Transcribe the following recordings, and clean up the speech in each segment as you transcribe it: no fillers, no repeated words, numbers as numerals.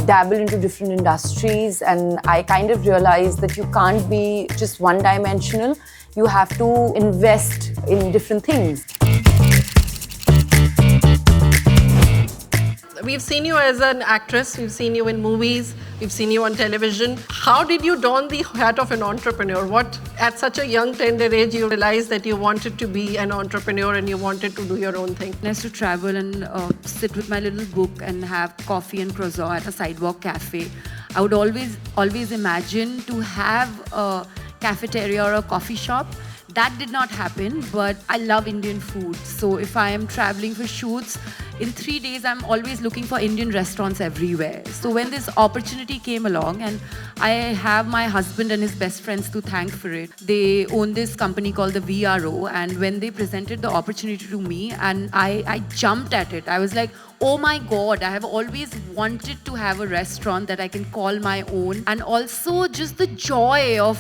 dabble into different industries, and I kind of realized that you can't be just one-dimensional. You have to invest in different things. We've seen you as an actress, we've seen you in movies, we've seen you on television. How did you don the hat of an entrepreneur? What, at such a young, tender age, you realized that you wanted to be an entrepreneur and you wanted to do your own thing? I used to travel and sit with my little book and have coffee and croissant at a sidewalk cafe. I would always imagine to have a cafeteria or a coffee shop. That did not happen, but I love Indian food. So if I am traveling for shoots, in 3 days, I'm always looking for Indian restaurants everywhere. So when this opportunity came along, and I have my husband and his best friends to thank for it. They own this company called the VRO, and when they presented the opportunity to me, and I jumped at it. I was like, oh my God, I have always wanted to have a restaurant that I can call my own. And also just the joy of,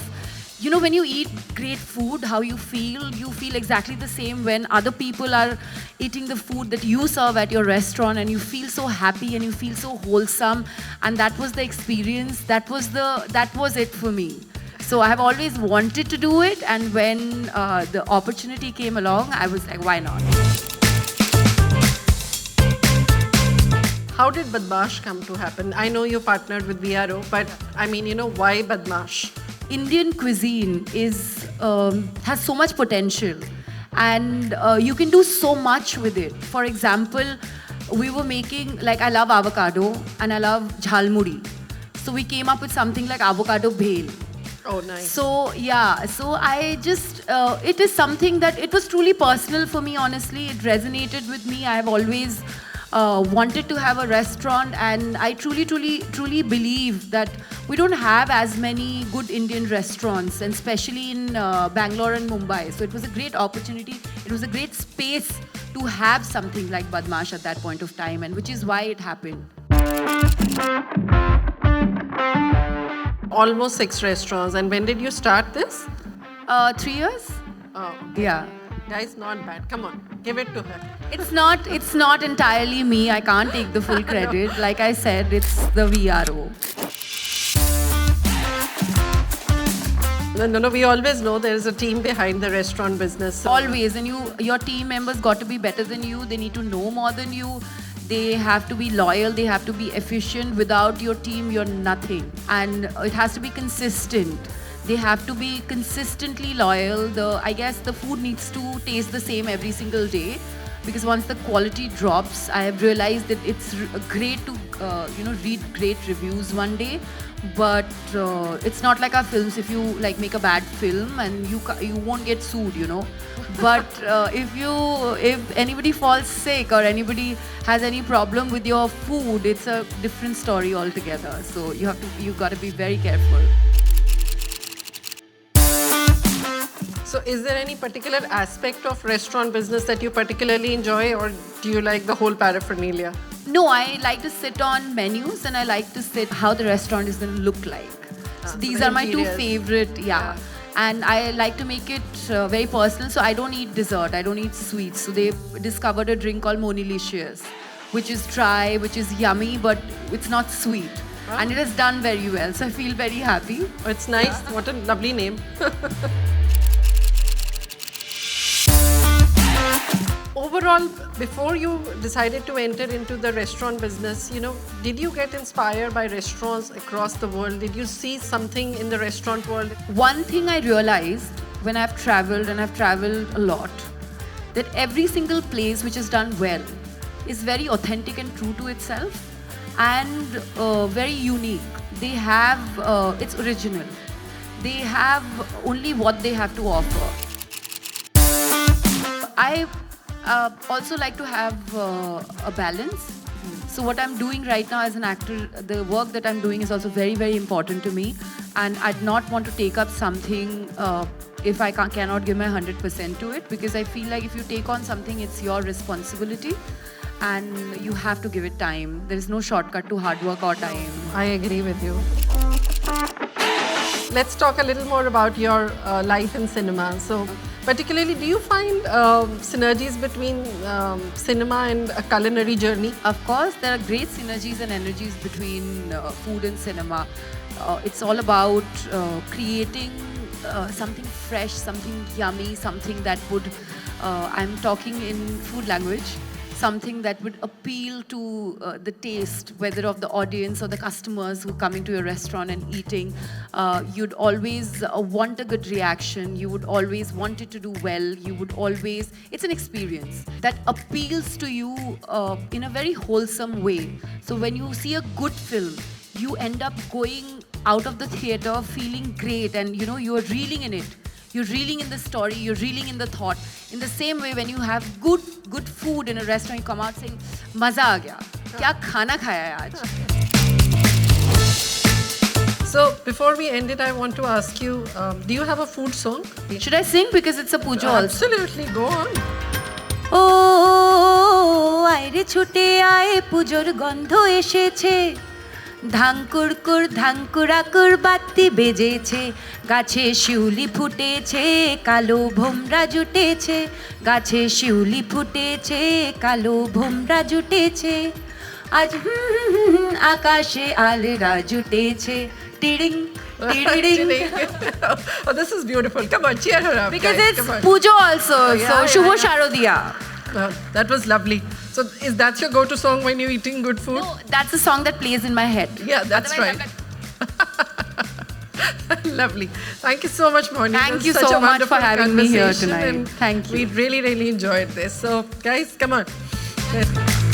you know, when you eat great food, how you feel exactly the same when other people are eating the food that you serve at your restaurant, and you feel so happy and you feel so wholesome. And that was the experience, that was it for me. So I have always wanted to do it, and when the opportunity came along, I was like, why not? How did Badmaash come to happen? I know you partnered with VRO, but I mean, you know, why Badmaash? Indian cuisine has so much potential, and you can do so much with it. For example, we were making, like, I love avocado and I love jhalmuri. So we came up with something like avocado bhel. Oh, nice. So yeah, so I just, it is something that, it was truly personal for me, honestly. It resonated with me. I have always wanted to have a restaurant, and I truly believe that we don't have as many good Indian restaurants, and especially in Bangalore and Mumbai. So it was a great opportunity. It was a great space to have something like Badmaash at that point of time, and which is why it happened. Almost 6 restaurants. And when did you start this? 3 years? Oh, Yeah. guys, not bad. Come on, give it to her. It's not entirely me. I can't take the full credit. Like I said, it's the VRO. No, we always know there is a team behind the restaurant business. So Always. And your team members got to be better than you. They need to know more than you. They have to be loyal. They have to be efficient. Without your team, you're nothing. And it has to be consistent. They have to be consistently loyal. I guess the food needs to taste the same every single day, because once the quality drops, I have realized that it's great to read great reviews one day, but it's not like our films. If you like make a bad film, and you won't get sued, you know. But if anybody falls sick or anybody has any problem with your food, it's a different story altogether. So you got to be very careful. So is there any particular aspect of restaurant business that you particularly enjoy, or do you like the whole paraphernalia? No, I like to sit on menus, and I like to sit how the restaurant is going to look like. So these the are my two interiors. favorite, yeah. And I like to make it very personal, so I don't eat dessert, I don't eat sweets. So they discovered a drink called Monilicious, which is dry, which is yummy, but it's not sweet. Wow. And it has done very well, so I feel very happy. Oh, it's nice. What a lovely name. Overall, before you decided to enter into the restaurant business, you know, did you get inspired by restaurants across the world? Did you see something in the restaurant world? One thing I realized when I've traveled, and I've traveled a lot, that every single place which is done well is very authentic and true to itself, and very unique. They have, it's original. They have only what they have to offer. I also like to have a balance. So what I'm doing right now as an actor, the work that I'm doing is also very, very important to me. And I'd not want to take up something if I cannot give my 100% to it, because I feel like if you take on something, it's your responsibility and you have to give it time. There is no shortcut to hard work or time. I agree with you. Let's talk a little more about your life in cinema. So Particularly, do you find synergies between cinema and a culinary journey? Of course, there are great synergies and energies between food and cinema. It's all about creating something fresh, something yummy, something that would, I'm talking in food language, something that would appeal to the taste, whether of the audience or the customers who are coming to your restaurant and eating. You'd always want a good reaction. You would always want it to do well. You would always, it's an experience that appeals to you in a very wholesome way. So when you see a good film, you end up going out of the theater feeling great, and you know, you're reeling in it. You're reeling in the story, you're reeling in the thought. In the same way, when you have good food in a restaurant, you come out saying, "Maza aa gaya. Kya khana khaya hai aaj?" So before we end it, I want to ask you, do you have a food song? Should I sing because it's a puja also? Absolutely, go on. ও আইরে ছুটে আয় পুজোর গন্ধ এসেছে ধাঙ্কুর বাতি বেজেছে গাছে শিউলি ফুটেছে কালো ভোমরা জুটেছে গাছে শিউলি ফুটেছে কালো ভোমরা জুটেছে আজ আকাশে আলরা জুটেছে টিড়িং টিড়িং Oh, this is beautiful. Come on, cheer her up. because guys. it's Come on. pujo also, Yeah, so yeah, Shubho yeah. Sharodiya. That was lovely. So is that your go-to song when you're eating good food? No, that's the song that plays in my head. Yeah, that's Otherwise, right. Lovely. Thank you so much, Moni. Thank This is you such so a much for wonderful having me here conversation, tonight. and Thank you. We really, really enjoyed this. So, guys, come on. Let's